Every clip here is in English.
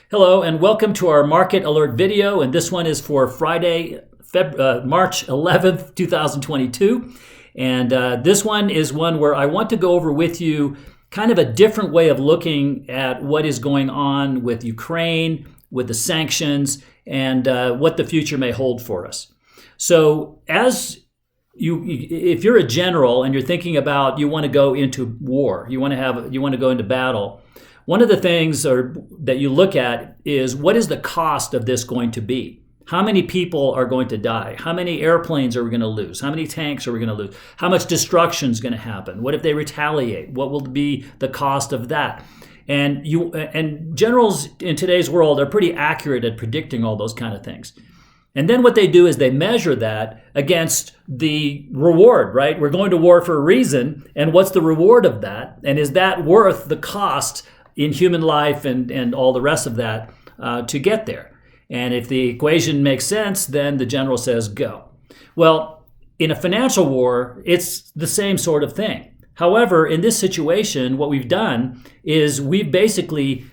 Hello and welcome to our market alert video, and this one is for Friday, March 11th, 2022. And this one is one where I want to go over with you kind of a different way of looking at what is going on with Ukraine, with the sanctions, and what the future may hold for us. So if you're a general and you're thinking about you want to go into war, you want to go into battle, one of the things that you look at is what is the cost of this going to be? How many people are going to die? How many airplanes are we going to lose? How many tanks are we going to lose? How much destruction is going to happen? What if they retaliate? What will be the cost of that? And generals in today's world are pretty accurate at predicting all those kind of things. And then what they do is they measure that against the reward, right? We're going to war for a reason, and what's the reward of that? And is that worth the cost in human life and all the rest of that to get there? And if the equation makes sense, then the general says go. Well, in a financial war, it's the same sort of thing. However, in this situation, what we've done is we've basically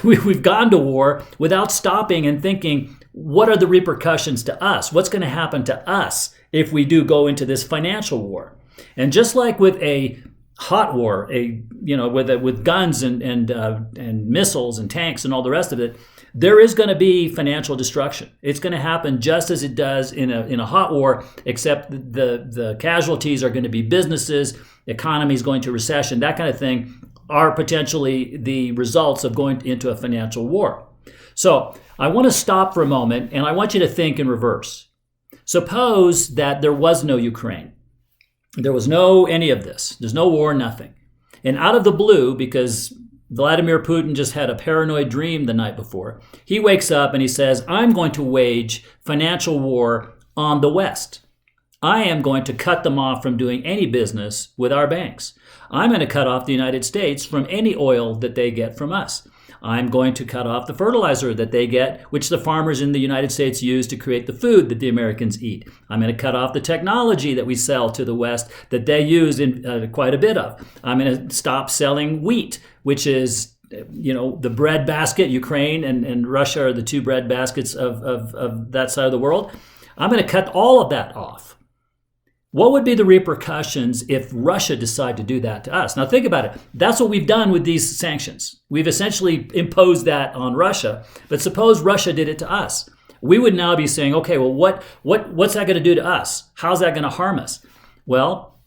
we've gone to war without stopping and thinking, what are the repercussions to us? What's going to happen to us if we do go into this financial war? And just like with a hot war, with guns and missiles and tanks and all the rest of it, there is going to be financial destruction. It's going to happen just as it does in a hot war, except the casualties are going to be businesses, economy is going to recession, that kind of thing are potentially the results of going into a financial war. So I want to stop for a moment and I want you to think in reverse. Suppose that there was no Ukraine. There was no any of this. There's no war, nothing. And out of the blue, because Vladimir Putin just had a paranoid dream the night before, he wakes up and he says, I'm going to wage financial war on the West. I am going to cut them off from doing any business with our banks. I'm going to cut off the United States from any oil that they get from us. I'm going to cut off the fertilizer that they get, which the farmers in the United States use to create the food that the Americans eat. I'm going to cut off the technology that we sell to the West that they use in quite a bit of. I'm going to stop selling wheat, which is, the bread basket. Ukraine and Russia are the two bread baskets of that side of the world. I'm going to cut all of that off. What would be the repercussions if Russia decided to do that to us? Now think about it. That's what we've done with these sanctions. We've essentially imposed that on Russia. But suppose Russia did it to us. We would now be saying, okay, well, what's that going to do to us? How's that going to harm us? Well,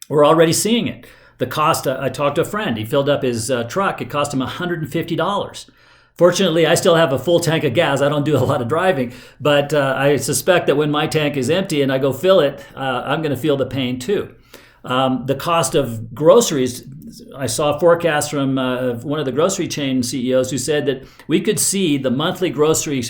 we're already seeing it. The cost, I talked to a friend. He filled up his truck. It cost him $150. Fortunately, I still have a full tank of gas. I don't do a lot of driving, but I suspect that when my tank is empty and I go fill it, I'm going to feel the pain too. The cost of groceries, I saw a forecast from one of the grocery chain CEOs who said that we could see the monthly grocery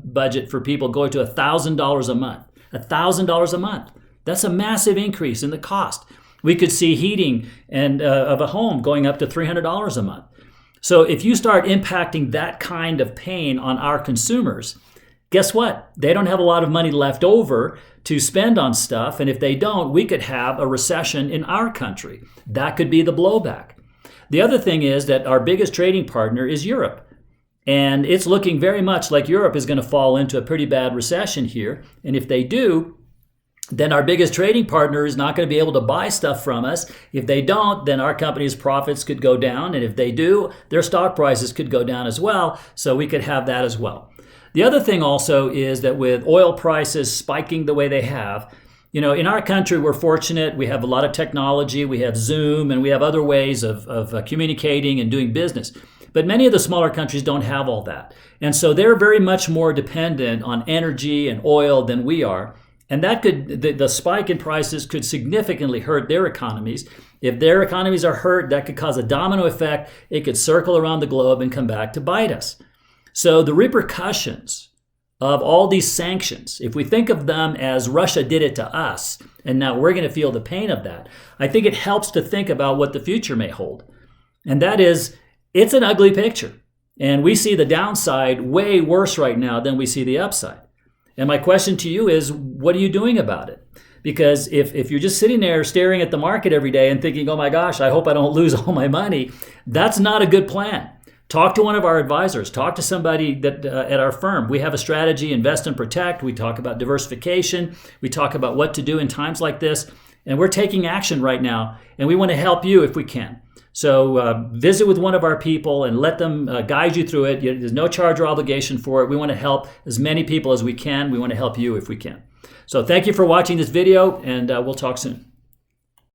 budget for people go to $1,000 a month. $1,000 a month. That's a massive increase in the cost. We could see heating of a home going up to $300 a month. So if you start impacting that kind of pain on our consumers, guess what? They don't have a lot of money left over to spend on stuff. And if they don't, we could have a recession in our country. That could be the blowback. The other thing is that our biggest trading partner is Europe. And it's looking very much like Europe is going to fall into a pretty bad recession here. And if they do, then our biggest trading partner is not going to be able to buy stuff from us. If they don't, then our company's profits could go down. And if they do, their stock prices could go down as well. So we could have that as well. The other thing also is that with oil prices spiking the way they have, in our country, we're fortunate. We have a lot of technology. We have Zoom and we have other ways of communicating and doing business. But many of the smaller countries don't have all that. And so they're very much more dependent on energy and oil than we are. And that the spike in prices could significantly hurt their economies. If their economies are hurt, that could cause a domino effect. It could circle around the globe and come back to bite us. So the repercussions of all these sanctions, if we think of them as Russia did it to us, and now we're going to feel the pain of that, I think it helps to think about what the future may hold. And that is, it's an ugly picture. And we see the downside way worse right now than we see the upside. And my question to you is, what are you doing about it? Because if you're just sitting there staring at the market every day and thinking, oh my gosh, I hope I don't lose all my money, that's not a good plan. talk to one of our advisors. Talk to somebody that at our firm. We have a strategy, invest and protect. We talk about diversification. We talk about what to do in times like this. And we're taking action right now, and we want to help you if we can. So visit with one of our people and let them guide you through it. There's no charge or obligation for it. We want to help as many people as we can. We want to help you if we can. So thank you for watching this video, and we'll talk soon.